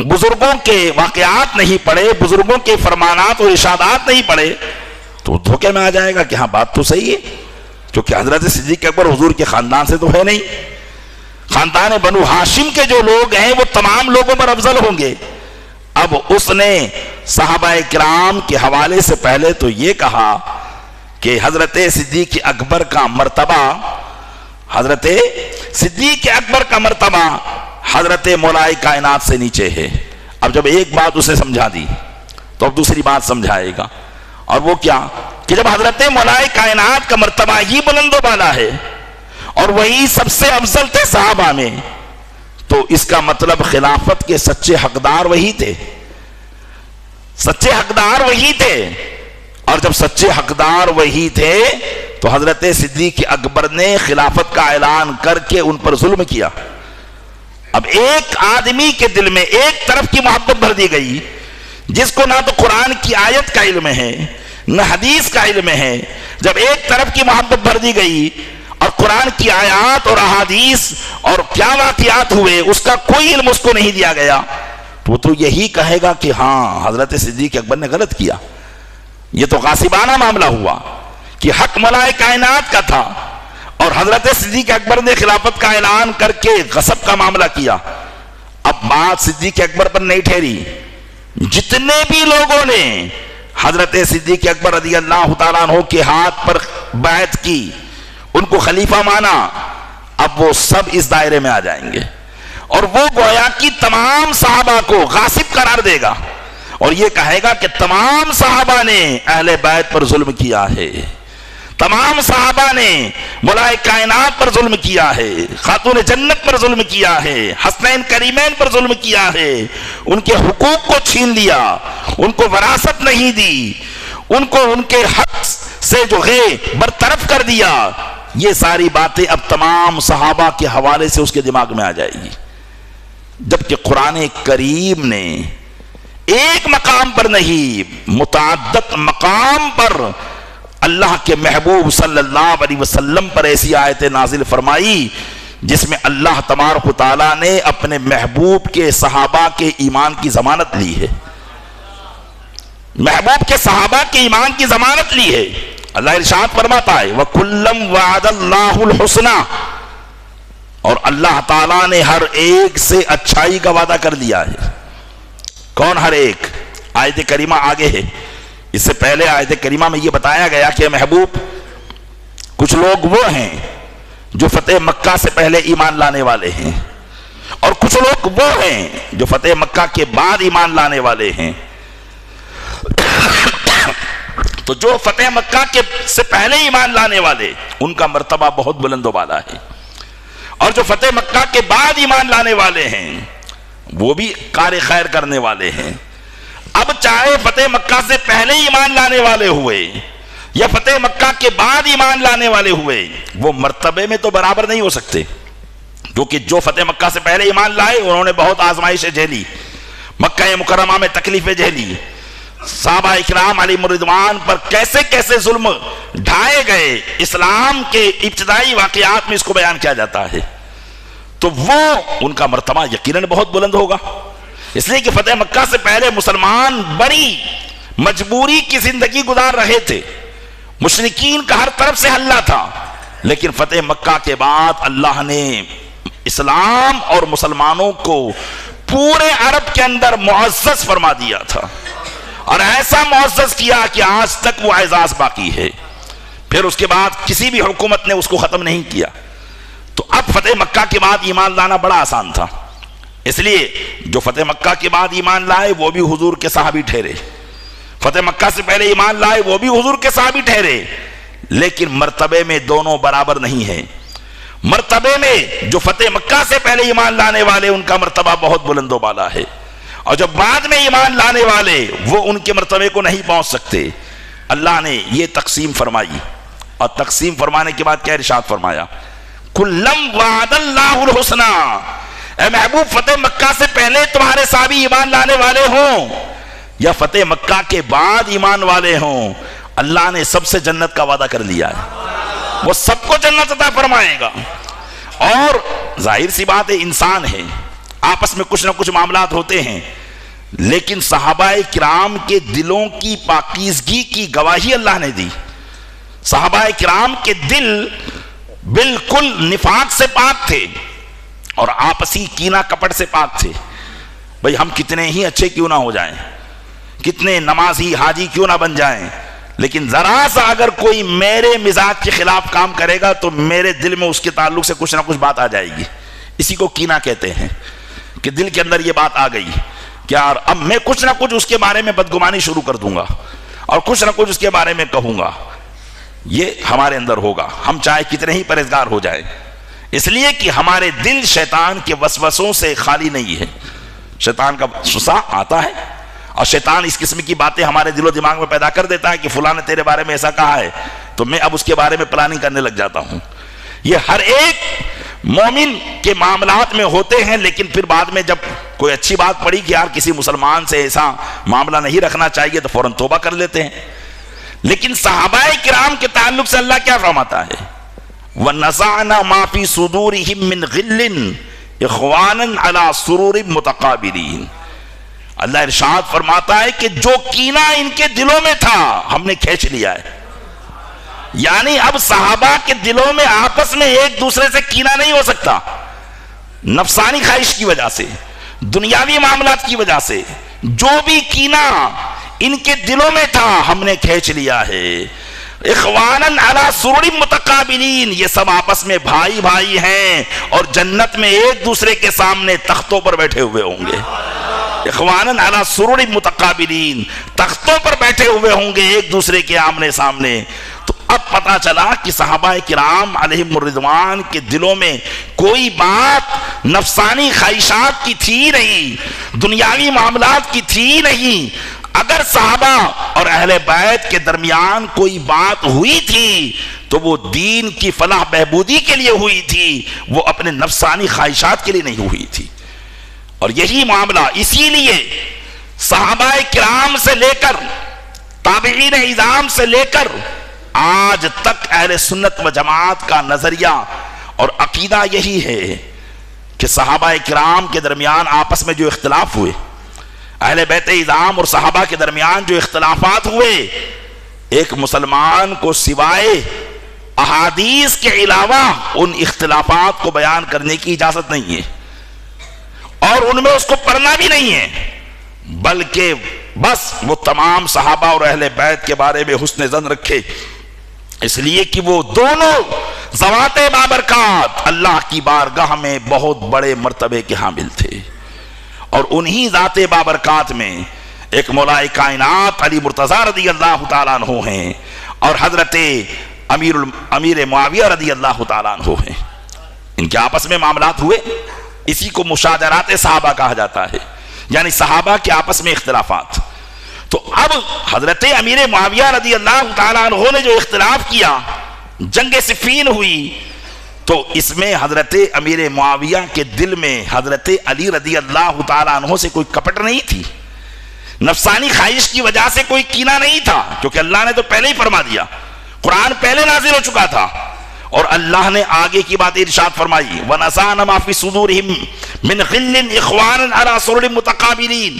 بزرگوں کے واقعات نہیں پڑھے، بزرگوں کے فرمانات اور ارشادات نہیں پڑھے، تو دھوکے میں آ جائے گا کہ ہاں بات تو صحیح ہے، کیونکہ حضرت صدیق اکبر حضور کے خاندان سے تو ہے نہیں، خاندان بنو ہاشم کے جو لوگ ہیں وہ تمام لوگوں پر افضل ہوں گے۔ اب اس نے صحابہ کرام کے حوالے سے پہلے تو یہ کہا کہ حضرت صدیق اکبر کا مرتبہ، حضرت صدیق اکبر کا مرتبہ حضرت مولا کائنات سے نیچے ہے۔ اب جب ایک بات اسے سمجھا دی تو اب دوسری بات سمجھائے گا، اور وہ کیا کہ جب حضرت مولا کائنات کا مرتبہ ہی بلند و بالا ہے اور وہی سب سے افضل تھے صحابہ میں، تو اس کا مطلب خلافت کے سچے حقدار وہی تھے، سچے حقدار وہی تھے، اور جب سچے حقدار وہی تھے تو حضرت صدیق اکبر نے خلافت کا اعلان کر کے ان پر ظلم کیا۔ اب ایک آدمی کے دل میں ایک طرف کی محبت بھر دی گئی، جس کو نہ تو قرآن کی آیت کا علم ہے نہ حدیث کا علم ہے، جب ایک طرف کی محبت بھر دی گئی اور قرآن کی آیات اور احادیث اور کیا واقعات ہوئے اس کا کوئی علم اس کو نہیں دیا گیا، تو یہی کہے گا کہ ہاں حضرت صدیق اکبر نے غلط کیا۔ یہ تو غاصبانہ معاملہ ہوا کہ حق ملائے کائنات کا تھا اور حضرت صدیق اکبر نے خلافت کا اعلان کر کے غصب کا معاملہ کیا۔ اب بات صدیق اکبر پر نہیں ٹھہری، جتنے بھی لوگوں نے حضرت صدیق اکبر رضی اللہ تعالیٰ عنہ کے ہاتھ پر بیعت کی، ان کو خلیفہ مانا، اب وہ سب اس دائرے میں آ جائیں گے، اور وہ گویا کی تمام صحابہ کو غاصب قرار دے گا اور یہ کہے گا کہ تمام صحابہ نے اہل بیت پر ظلم کیا ہے، تمام صحابہ نے مولا کائنات پر ظلم کیا ہے، خاتون جنت پر ظلم کیا ہے، حسنین کریمین پر ظلم کیا ہے، ان کے حقوق کو چھین لیا، ان کو وراثت نہیں دی، ان کو ان کے حق سے جو ہے برطرف کر دیا۔ یہ ساری باتیں اب تمام صحابہ کے حوالے سے اس کے دماغ میں آ جائے گی، جبکہ قرآن کریم نے ایک مقام پر نہیں متعدد مقام پر اللہ کے محبوب صلی اللہ علیہ وسلم پر ایسی آیتیں نازل فرمائی جس میں اللہ تبارک و تعالیٰ نے اپنے محبوب کے صحابہ کے ایمان کی ضمانت لی ہے، محبوب کے صحابہ کے ایمان کی ضمانت لی ہے۔ اللہ ارشاد فرماتا ہے وَكُلًّا وَعَدَ اللَّهُ الْحُسْنَى، اور اللہ تعالیٰ نے ہر ایک سے اچھائی کا وعدہ کر دیا ہے۔ کون ہر ایک؟ آیت کریمہ آگے ہے، اس سے پہلے آیت کریمہ میں یہ بتایا گیا کہ محبوب کچھ لوگ وہ ہیں جو فتح مکہ سے پہلے ایمان لانے والے ہیں، اور کچھ لوگ وہ ہیں جو فتح مکہ کے بعد ایمان لانے والے ہیں۔ تو جو فتح مکہ کے سے پہلے ایمان لانے والے ان کا مرتبہ بہت بلند و بالا ہے، اور جو فتح مکہ کے بعد ایمان لانے والے ہیں وہ بھی کار خیر کرنے والے ہیں۔ اب چاہے فتح مکہ سے پہلے ایمان لانے والے ہوئے یا فتح مکہ کے بعد ایمان لانے والے ہوئے، وہ مرتبے میں تو برابر نہیں ہو سکتے، کیونکہ جو فتح مکہ سے پہلے ایمان لائے انہوں نے بہت آزمائشیں جھیلی، مکہ مکرمہ میں تکلیفیں جھیلی، صحابہ اکرام علیہم الرضوان پر کیسے کیسے ظلم ڈھائے گئے، اسلام کے ابتدائی واقعات میں اس کو بیان کیا جاتا ہے، تو وہ ان کا مرتبہ یقیناً بہت بلند ہوگا۔ اس لیے کہ فتح مکہ سے پہلے مسلمان بڑی مجبوری کی زندگی گزار رہے تھے، مشرکین کا ہر طرف سے حملہ تھا، لیکن فتح مکہ کے بعد اللہ نے اسلام اور مسلمانوں کو پورے عرب کے اندر معزز فرما دیا تھا، اور ایسا معزز کیا کہ آج تک وہ اعزاز باقی ہے۔ پھر اس کے بعد کسی بھی حکومت نے اس کو ختم نہیں کیا۔ تو اب فتح مکہ کے بعد ایمان لانا بڑا آسان تھا، اس لیے جو فتح مکہ کے بعد ایمان لائے وہ بھی حضور کے صحابی ٹھہرے، فتح مکہ سے پہلے ایمان لائے وہ بھی حضور کے صحابی ٹھہرے، لیکن مرتبے میں دونوں برابر نہیں ہیں۔ مرتبے میں جو فتح مکہ سے پہلے ایمان لانے والے ان کا مرتبہ بہت بلند و بالا ہے، اور جب بعد میں ایمان لانے والے وہ ان کے مرتبے کو نہیں پہنچ سکتے۔ اللہ نے یہ تقسیم فرمائی، اور تقسیم فرمانے کے بعد کیا ارشاد فرمایا؟ کلم وعد اللہ الحسنی، اے محبوب فتح مکہ سے پہلے تمہارے صحابی ایمان لانے والے ہوں یا فتح مکہ کے بعد ایمان والے ہوں، اللہ نے سب سے جنت کا وعدہ کر لیا ہے، وہ سب کو جنت عطا فرمائے گا۔ اور ظاہر سی بات ہے، انسان ہے، آپس میں کچھ نہ کچھ معاملات ہوتے ہیں، لیکن صحابہ کرام کے دلوں کی پاکیزگی کی گواہی اللہ نے دی۔ صحابہ کرام کے دل بالکل نفاق سے پاک تھے اور آپسی کینہ کپٹ سے پاک تھے۔ بھئی ہم کتنے ہی اچھے کیوں نہ ہو جائیں، کتنے نمازی حاجی کیوں نہ بن جائیں، لیکن ذرا سا اگر کوئی میرے مزاج کے خلاف کام کرے گا تو میرے دل میں اس کے تعلق سے کچھ نہ کچھ بات آ جائے گی۔ اسی کو کینہ کہتے ہیں، کہ دل کے اندر یہ بات آ گئی کہ یار اب میں کچھ نہ کچھ اس کے بارے میں بدگمانی شروع کر دوں گا اور کچھ نہ کچھ اس کے بارے میں کہوں گا۔ یہ ہمارے اندر ہوگا، ہم چاہے کتنے ہی پرہیزگار ہو جائیں، اس لیے کہ ہمارے دل شیطان کے وسوسوں سے خالی نہیں ہے۔ شیطان کا وسوسہ آتا ہے اور شیطان اس قسم کی باتیں ہمارے دل و دماغ میں پیدا کر دیتا ہے کہ فلاں نے تیرے بارے میں ایسا کہا ہے، تو میں اب اس کے بارے میں پلاننگ کرنے لگ جاتا ہوں۔ یہ ہر ایک مومن کے معاملات میں ہوتے ہیں، لیکن پھر بعد میں جب کوئی اچھی بات پڑی کہ یار کسی مسلمان سے ایسا معاملہ نہیں رکھنا چاہیے تو فوراً توبہ کر لیتے ہیں۔ لیکن صحابہ کرام کے تعلق سے اللہ کیا فرماتا ہے؟ وَنَزَعْنَا مَا فِي صُدُورِهِم مِّن غِلٍّ إِخْوَانًا عَلَى سُرُرٍ مُتَقَابِلِينَ۔ اللہ ارشاد فرماتا ہے کہ جو کینہ ان کے دلوں میں تھا ہم نے کھینچ لیا ہے۔ یعنی اب صحابہ کے دلوں میں آپس میں ایک دوسرے سے کینہ نہیں ہو سکتا، نفسانی خواہش کی وجہ سے، دنیاوی معاملات کی وجہ سے جو بھی کینہ ان کے دلوں میں تھا ہم نے کھینچ لیا ہے۔ اخواناً علی سرر متقابلین، یہ سب آپس میں بھائی بھائی ہیں اور جنت میں ایک دوسرے کے سامنے تختوں پر بیٹھے ہوئے ہوں گے۔ اخواناً علی سرر متقابلین، تختوں پر بیٹھے ہوئے ہوں گے ایک دوسرے کے آمنے سامنے۔ تو اب پتا چلا کہ صحابہ کرام علیہم الرضوان کے دلوں میں کوئی بات نفسانی خواہشات کی تھی نہیں، دنیاوی معاملات کی تھی نہیں۔ اگر صحابہ اور اہل بیت کے درمیان کوئی بات ہوئی تھی تو وہ دین کی فلاح بہبودی کے لیے ہوئی تھی، وہ اپنے نفسانی خواہشات کے لیے نہیں ہوئی تھی۔ اور یہی معاملہ اسی لیے صحابہ کرام سے لے کر تابعین اعظام سے لے کر آج تک اہل سنت و جماعت کا نظریہ اور عقیدہ یہی ہے کہ صحابہ کرام کے درمیان آپس میں جو اختلاف ہوئے، اہل بیت اعظام اور صحابہ کے درمیان جو اختلافات ہوئے، ایک مسلمان کو سوائے احادیث کے علاوہ ان اختلافات کو بیان کرنے کی اجازت نہیں ہے، اور ان میں اس کو پڑھنا بھی نہیں ہے، بلکہ بس وہ تمام صحابہ اور اہل بیت کے بارے میں حسن ظن رکھے، اس لیے کہ وہ دونوں ذوات بابرکات اللہ کی بارگاہ میں بہت بڑے مرتبے کے حامل تھے۔ اور انہی ذات بابرکات میں ایک مولا کائنات علی مرتضیٰ رضی اللہ تعالیٰ عنہ ہیں، اور حضرت امیر معاویہ رضی اللہ تعالیٰ عنہ ہیں۔ ان کے آپس میں معاملات ہوئے، اسی کو مشاجرات صحابہ کہا جاتا ہے، یعنی صحابہ کے آپس میں اختلافات۔ تو اب حضرت امیر معاویہ رضی اللہ تعالیٰ عنہ نے جو اختلاف کیا، جنگ صفین ہوئی، تو اس میں حضرت امیر معاویہ کے دل میں حضرت علی رضی اللہ تعالیٰ عنہ سے کوئی کپٹ نہیں تھی، نفسانی خواہش کی وجہ سے کوئی کینہ نہیں تھا، کیونکہ اللہ نے تو پہلے ہی فرما دیا، قرآن پہلے نازل ہو چکا تھا، اور اللہ نے آگے کی بات ارشاد فرمائی وَنَزَعْنَا مَا فِي صُدُورِهِمْ مِنْ غِلٍّ إِخْوَانًا عَلَىٰ سُرُرٍ مُتَقَابِلِينَ،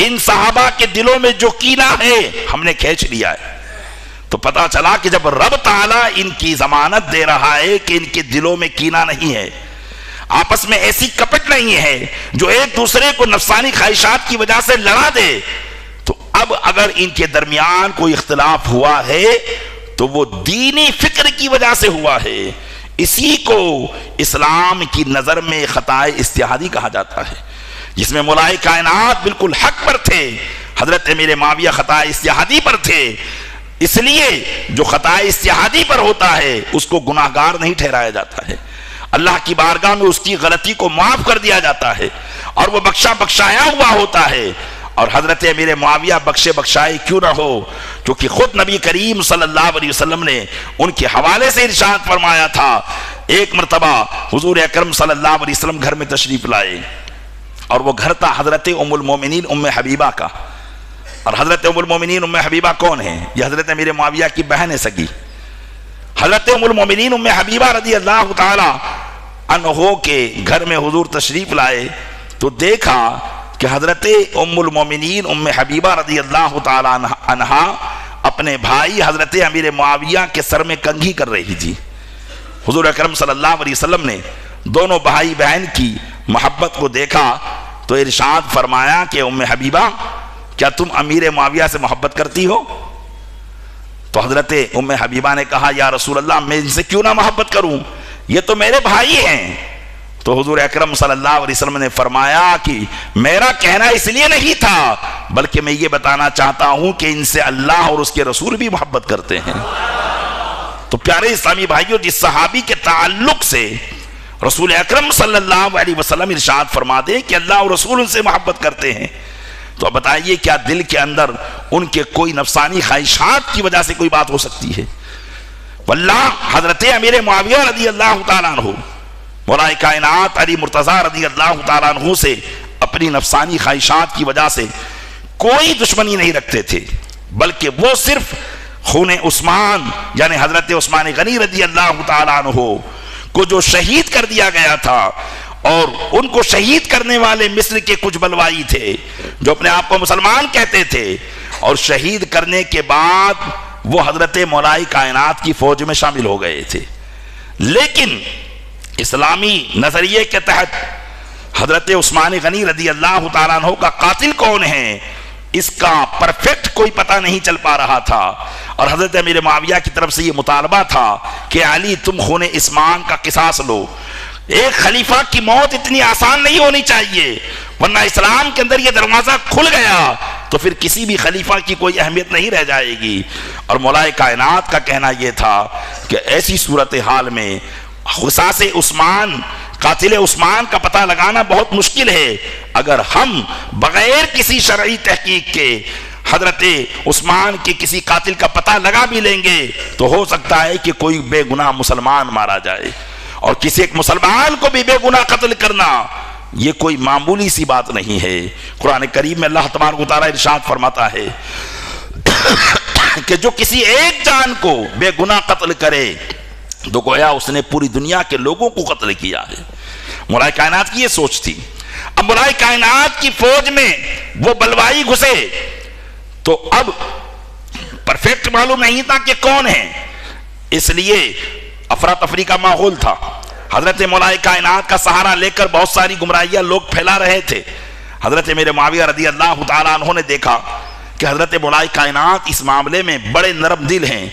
ان صحابہ کے دلوں میں جو کینہ ہے ہم نے کھینچ لیا ہے۔ تو پتا چلا کہ جب رب تعالیٰ ان کی ضمانت دے رہا ہے کہ ان کے دلوں میں کینہ نہیں ہے، آپس میں ایسی کپٹ نہیں ہے جو ایک دوسرے کو نفسانی خواہشات کی وجہ سے لڑا دے، تو اب اگر ان کے درمیان کوئی اختلاف ہوا ہے تو وہ دینی فکر کی وجہ سے ہوا ہے۔ اسی کو اسلام کی نظر میں خطائے اجتہادی کہا جاتا ہے، جس میں مولائے کائنات بالکل حق پر تھے، حضرت امیر معاویہ خطائے اجتہادی پر تھے، اس لیے جو خطائے اجتہادی پر ہوتا ہے اس کو گناہگار نہیں ٹھہرایا جاتا ہے، اللہ کی بارگاہ میں اس کی غلطی کو معاف کر دیا جاتا ہے اور وہ بخشایا ہوا ہوتا ہے۔ اور حضرت امیر معاویہ بخشائے کیوں نہ ہو، کیونکہ خود نبی کریم صلی اللہ علیہ وسلم نے ان کے حوالے سے ارشاد فرمایا تھا، ایک مرتبہ حضور اکرم صلی اللہ علیہ وسلم گھر میں تشریف لائے، اور وہ گھر تھا حضرت ام المومنین ام حبیبہ کا، اور حضرت ام المومنین ام حبیبہ کون ہیں؟ یہ حضرت امیر معاویہ کی بہن ہے سگی۔ حضرت ام المومنین ام حبیبہ رضی اللہ تعالی عنہ کے گھر میں حضور تشریف لائے تو دیکھا کہ حضرت ام المومنین ام حبیبہ رضی اللہ تعالی عنہ اپنے بھائی حضرت امیر معاویہ کے سر میں کنگھی کر رہی تھی۔ حضور اکرم صلی اللہ علیہ وسلم نے دونوں بھائی بہن کی محبت کو دیکھا تو ارشاد فرمایا کہ ام حبیبہ کیا تم امیر معاویہ سے محبت کرتی ہو؟ تو حضرت ام حبیبہ نے کہا یا رسول اللہ میں ان سے کیوں نہ محبت کروں، یہ تو میرے بھائی ہیں۔ تو حضور اکرم صلی اللہ علیہ وسلم نے فرمایا کہ میرا کہنا اس لیے نہیں تھا بلکہ میں یہ بتانا چاہتا ہوں کہ ان سے اللہ اور اس کے رسول بھی محبت کرتے ہیں۔ تو پیارے اسلامی بھائیوں، جس صحابی کے تعلق سے رسول اکرم صلی اللہ علیہ وسلم ارشاد فرما دے کہ اللہ اور رسول ان سے محبت کرتے ہیں، تو اب بتائیے کیا دل کے اندر ان کے کوئی نفسانی خواہشات کی وجہ سے کوئی بات ہو سکتی ہے؟ واللہ حضرت امیر معاویہ رضی اللہ تعالیٰ عنہ مولائے کائنات علی مرتضیٰ رضی اللہ تعالیٰ عنہ سے اپنی نفسانی خواہشات کی وجہ سے کوئی دشمنی نہیں رکھتے تھے، بلکہ وہ صرف خون عثمان یعنی حضرت عثمان غنی رضی اللہ تعالیٰ عنہ کو جو شہید کر دیا گیا تھا، اور ان کو شہید کرنے والے مصر کے کچھ بلوائی تھے جو اپنے آپ کو مسلمان کہتے تھے، اور شہید کرنے کے بعد وہ حضرت مولائے کائنات کی فوج میں شامل ہو گئے تھے۔ لیکن اسلامی نظریے کے تحت حضرت عثمان غنی رضی اللہ تعالیٰ عنہ کا قاتل کون ہے اس کا پرفیکٹ کوئی پتہ نہیں چل پا رہا تھا، اور حضرت امیر معاویہ کی طرف سے یہ مطالبہ تھا کہ علی تم خون عثمان کا قصاص لو۔ ایک خلیفہ کی موت اتنی آسان نہیں ہونی چاہیے، ورنہ اسلام کے اندر یہ دروازہ کھل گیا تو پھر کسی بھی خلیفہ کی کوئی اہمیت نہیں رہ جائے گی۔ اور مولائے کائنات کا کہنا یہ تھا کہ ایسی صورتحال میں قصاص عثمان، قاتل عثمان کا پتہ لگانا بہت مشکل ہے۔ اگر ہم بغیر کسی شرعی تحقیق کے حضرت عثمان کے کسی قاتل کا پتہ لگا بھی لیں گے تو ہو سکتا ہے کہ کوئی بے گناہ مسلمان مارا جائے، اور کسی ایک مسلمان کو بھی بے گناہ قتل کرنا یہ کوئی معمولی سی بات نہیں ہے۔ قرآن کریم میں اللہ تبارک و تعالیٰ ارشاد فرماتا ہے کہ جو کسی ایک جان کو بے گناہ قتل کرے تو گویا اس نے پوری دنیا کے لوگوں کو قتل کیا ہے۔ مولائے کائنات کی یہ سوچ تھی۔ اب مولائے کائنات کی فوج میں وہ بلوائی گھسے تو اب پرفیکٹ معلوم نہیں تھا کہ کون ہے، اس لیے افراتفری کا ماحول تھا۔ حضرت مولائے کائنات کا سہارا لے کر بہت ساری گمراہیاں لوگ پھیلا رہے تھے۔ حضرت امیر معاویہ رضی اللہ تعالیٰ عنہ نے دیکھا کہ حضرت مولائے کائنات اس معاملے میں بڑے نرم دل ہیں،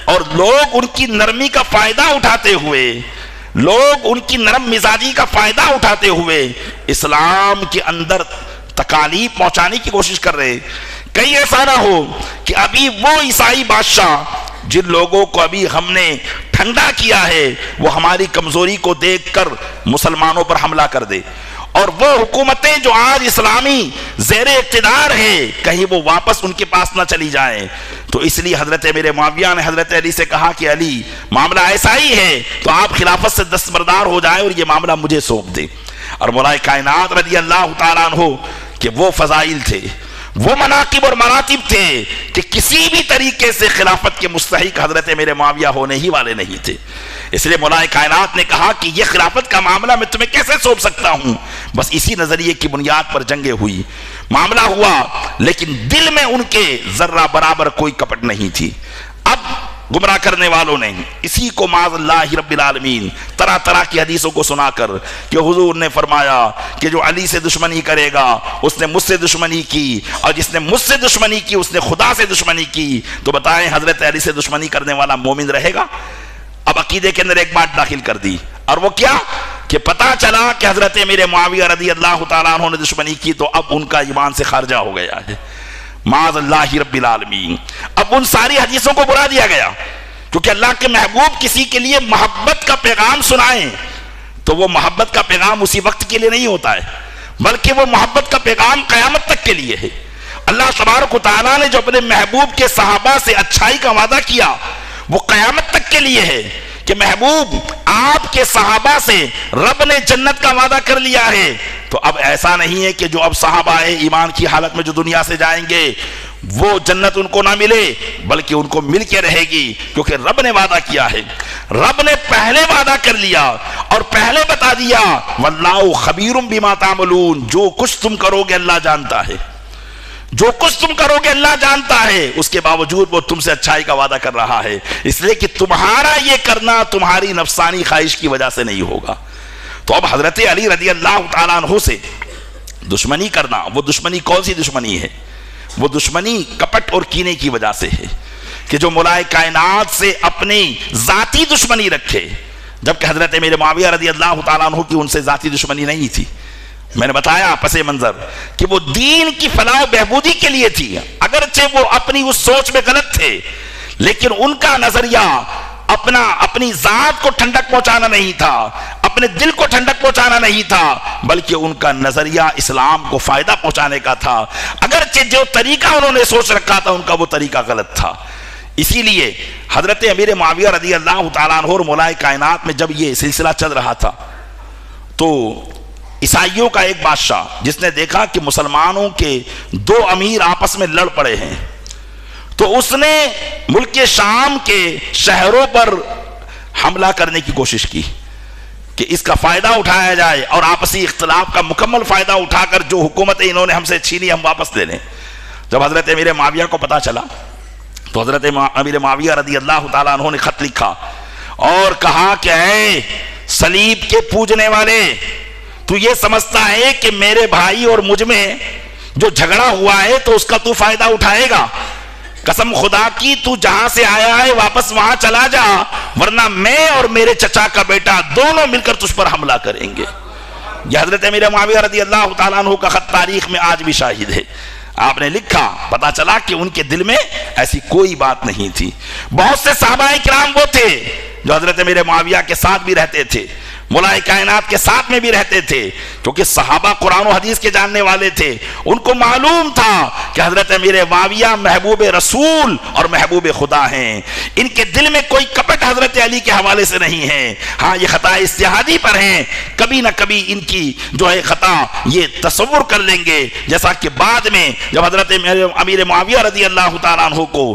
اور لوگ ان کی نرمی کا فائدہ اٹھاتے ہوئے، لوگ ان کی نرم مزاجی کا فائدہ اٹھاتے ہوئے اسلام کے اندر تکالیف پہنچانے کی کوشش کر رہے۔ کہیں ایسا نہ ہو کہ ابھی وہ عیسائی بادشاہ جن لوگوں کو ابھی ہم نے ٹھنڈا کیا ہے وہ ہماری کمزوری کو دیکھ کر مسلمانوں پر حملہ کر دے، اور وہ حکومتیں جو آج اسلامی زیر اقتدار ہیں کہیں وہ واپس ان کے پاس نہ چلی جائیں. تو اس لیے حضرت میرے معاویہ نے حضرت علی سے کہا کہ علی معاملہ ایسا ہی ہے تو آپ خلافت سے دستبردار ہو جائیں اور یہ معاملہ مجھے سونپ دیں. اور مولا کائنات رضی اللہ تعالیٰ عنہ کہ وہ فضائل تھے، وہ مناقب اور مراتب تھے کہ کسی بھی طریقے سے خلافت کے مستحق حضرت میرے معاویہ ہونے ہی والے نہیں تھے. اس لیے مولا کائنات نے کہا کہ یہ خلافت کا معاملہ میں تمہیں کیسے سونپ سکتا ہوں. بس اسی نظریے کی بنیاد پر جنگیں ہوئی، معاملہ ہوا، لیکن دل میں ان کے ذرہ برابر کوئی کپٹ نہیں تھی. اب گمراہ کرنے والوں نے اسی کو معاذ اللہ رب العالمین طرح طرح کی حدیثوں کو سنا کر کہ حضور نے فرمایا کہ جو علی سے دشمنی کرے گا اس نے مجھ سے دشمنی کی، اور جس نے مجھ سے دشمنی کی اس نے خدا سے دشمنی کی. تو بتائیں حضرت علی سے دشمنی کرنے والا مومن رہے گا؟ اب عقیدے کے اندر ایک بات داخل کر دی، اور وہ کیا کہ پتا چلا کہ حضرت میرے معاویہ رضی اللہ تعالیٰ عنہ نے دشمنی کی تو اب ان کا ایمان سے خارجہ ہو گیا ہے معاذ اللہ رب العالمین. اب ان ساری حدیثوں کو بلا دیا گیا، کیونکہ اللہ کے محبوب کسی کے لیے محبت کا پیغام سنائیں تو وہ محبت کا پیغام اسی وقت کے لیے نہیں ہوتا ہے، بلکہ وہ محبت کا پیغام قیامت تک کے لیے ہے. اللہ تبارک و تعالیٰ نے جو اپنے محبوب کے صحابہ سے اچھائی کا وعدہ کیا وہ قیامت تک کے لیے ہے کہ محبوب آپ کے صحابہ سے رب نے جنت کا وعدہ کر لیا ہے. تو اب ایسا نہیں ہے کہ جو اب صحابہ ایمان کی حالت میں جو دنیا سے جائیں گے وہ جنت ان کو نہ ملے، بلکہ ان کو مل کے رہے گی، کیونکہ رب نے وعدہ کیا ہے. رب نے پہلے وعدہ کر لیا اور پہلے بتا دیا واللہ خبیر بما تعملون، جو کچھ تم کرو گے اللہ جانتا ہے، جو کچھ تم کرو گے اللہ جانتا ہے. اس کے باوجود وہ تم سے اچھائی کا وعدہ کر رہا ہے، اس لیے کہ تمہارا یہ کرنا تمہاری نفسانی خواہش کی وجہ سے نہیں ہوگا. تو اب حضرت علی رضی اللہ تعالیٰ عنہ سے دشمنی کرنا، وہ دشمنی کون سی دشمنی ہے؟ وہ دشمنی کپٹ اور کینے کی وجہ سے ہے کہ جو مولائے کائنات سے اپنی ذاتی دشمنی رکھے، جبکہ حضرت میرے معاویہ رضی اللہ تعالیٰ عنہ کی ان سے ذاتی دشمنی نہیں تھی. میں نے بتایا پس منظر کہ وہ دین کی فلاح و بہبودی کے لیے تھی، اگرچہ وہ اپنی اس سوچ میں غلط تھے، لیکن ان کا نظریہ اپنی ذات کو ٹھنڈک پہنچانا نہیں تھا، اپنے دل کو ٹھنڈک پہنچانا نہیں تھا، بلکہ ان کا نظریہ اسلام کو فائدہ پہنچانے کا تھا. اگرچہ جو طریقہ انہوں نے سوچ رکھا تھا ان کا وہ طریقہ غلط تھا. اسی لیے حضرت امیر معاویہ رضی اللہ تعالیٰ عنہ اور مولائے کائنات میں جب یہ سلسلہ چل رہا تھا تو عیسائیوں کا ایک بادشاہ جس نے دیکھا کہ مسلمانوں کے دو امیر آپس میں لڑ پڑے ہیں تو اس نے ملک شام کے شہروں پر حملہ کرنے کی کوشش کی کہ اس کا فائدہ اٹھایا جائے اور آپسی اختلاف کا مکمل فائدہ اٹھا کر جو حکومتیں انہوں نے ہم سے چھینی ہم واپس لے لیں. جب حضرت امیر معاویہ کو پتا چلا تو حضرت امیر معاویہ رضی اللہ تعالیٰ عنہ نے خط لکھا اور کہا کہ اے صلیب کے پوجنے والے، تو یہ سمجھتا ہے کہ میرے بھائی اور مجھ میں جو جھگڑا ہوا ہے تو اس کا تو فائدہ اٹھائے گا؟ قسم خدا کی تو جہاں سے آیا ہے واپس وہاں چلا جا، ورنہ میں اور میرے چچا کا بیٹا دونوں مل کر تجھ پر حملہ کریں گے. یہ حضرت امیر معاویہ رضی اللہ تعالیٰ عنہ کا خط تاریخ میں آج بھی شاہد ہے. آپ نے لکھا، پتا چلا کہ ان کے دل میں ایسی کوئی بات نہیں تھی. بہت سے صحابہ کرام وہ تھے جو حضرت امیر معاویہ کے ساتھ بھی رہتے تھے، مولائے کائنات کے ساتھ میں بھی رہتے تھے، کیونکہ صحابہ قرآن و حدیث کے جاننے والے تھے. ان کو معلوم تھا کہ حضرت امیر معاویہ محبوب رسول اور محبوب خدا ہیں. ان کے دل میں کوئی کپٹ حضرت علی کے حوالے سے نہیں ہے. ہاں یہ خطا اجتہادی پر ہیں، کبھی نہ کبھی ان کی جو ہے خطا یہ تصور کر لیں گے، جیسا کہ بعد میں جب حضرت امیر معاویہ رضی اللہ تعالیٰ عنہ کو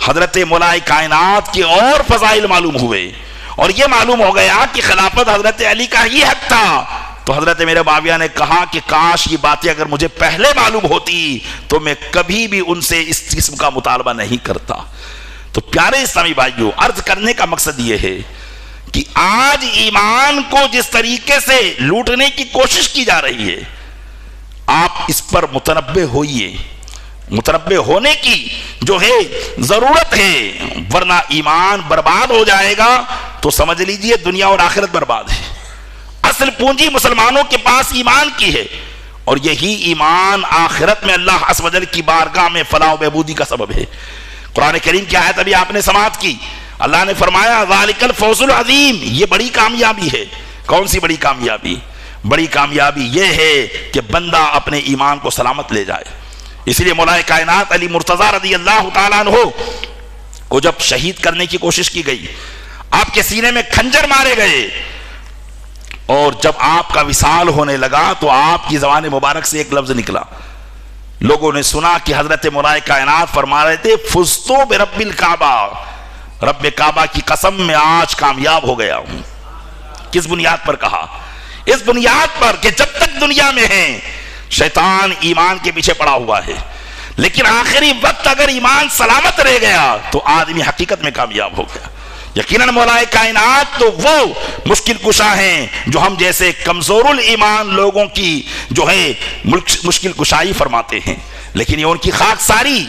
حضرت مولائے کائنات کے اور فضائل معلوم ہوئے اور یہ معلوم ہو گیا کہ خلافت حضرت علی کا ہی حق تھا، تو حضرت میرے معاویہ نے کہا کہ کاش یہ باتیں اگر مجھے پہلے معلوم ہوتی تو میں کبھی بھی ان سے اس قسم کا مطالبہ نہیں کرتا. تو پیارے اسلامی بھائیوں، عرض کرنے کا مقصد یہ ہے کہ آج ایمان کو جس طریقے سے لوٹنے کی کوشش کی جا رہی ہے آپ اس پر متنبہ ہوئیے. متنبہ ہونے کی جو ہے ضرورت ہے، ورنہ ایمان برباد ہو جائے گا تو سمجھ لیجئے دنیا اور آخرت برباد ہے. اصل پونجی مسلمانوں کے پاس ایمان کی ہے اور یہی ایمان آخرت میں اللہ عز و جل کی بارگاہ میں فلاح و بہبودی کا سبب ہے. قرآن کریم کی آیت ابھی آپ نے سماعت کی، اللہ نے فرمایا ذالک الفوز العظیم، یہ بڑی کامیابی ہے. کون سی بڑی کامیابی؟ بڑی کامیابی یہ ہے کہ بندہ اپنے ایمان کو سلامت لے جائے۔ اس لیے مولا کائنات علی مرتضیٰ رضی اللہ تعالیٰ عنہ کو جب شہید کرنے کی کوشش کی گئی، آپ کے سینے میں کھنجر مارے گئے، اور جب آپ کا وصال ہونے لگا تو آپ کی زبان مبارک سے ایک لفظ نکلا، لوگوں نے سنا کہ حضرت مولا کائنات فرما رہے تھے فزتو برب الکعبہ، رب کعبہ کی قسم میں آج کامیاب ہو گیا ہوں۔ کس بنیاد پر کہا؟ اس بنیاد پر کہ جب تک دنیا میں ہیں شیطان ایمان کے پیچھے پڑا ہوا ہے، لیکن آخری وقت اگر ایمان سلامت رہ گیا تو آدمی حقیقت میں کامیاب ہو گیا۔ یقیناً مولا کائنات تو وہ مشکل کشا ہیں جو ہم جیسے کمزور الایمان لوگوں کی جو ہے مشکل کشائی فرماتے ہیں، لیکن یہ ان کی خاک ساری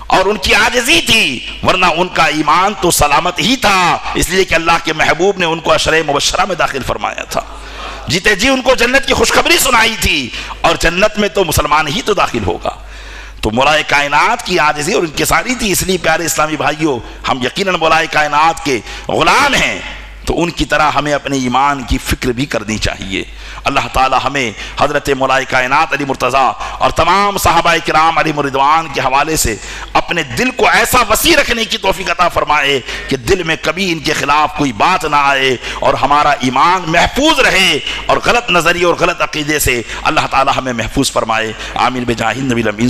اور ان کی عاجزی تھی، ورنہ ان کا ایمان تو سلامت ہی تھا، اس لیے کہ اللہ کے محبوب نے ان کو عشرہ مبشرہ میں داخل فرمایا تھا، جیتے جی ان کو جنت کی خوشخبری سنائی تھی، اور جنت میں تو مسلمان ہی تو داخل ہوگا۔ تو مولا کائنات کی عاجزی اور انکساری تھی، اس لیے پیارے اسلامی بھائیوں ہم یقیناً مولا کائنات کے غلام ہیں، تو ان کی طرح ہمیں اپنے ایمان کی فکر بھی کرنی چاہیے۔ اللہ تعالی ہمیں حضرت مولا کائنات علی مرتضیٰ اور تمام صحابہ کرام علیہم رضوان کے حوالے سے اپنے دل کو ایسا وسیع رکھنے کی توفیق عطا فرمائے کہ دل میں کبھی ان کے خلاف کوئی بات نہ آئے، اور ہمارا ایمان محفوظ رہے، اور غلط نظریے اور غلط عقیدے سے اللہ تعالی ہمیں محفوظ فرمائے۔ آمین بجاہ النبی الامین۔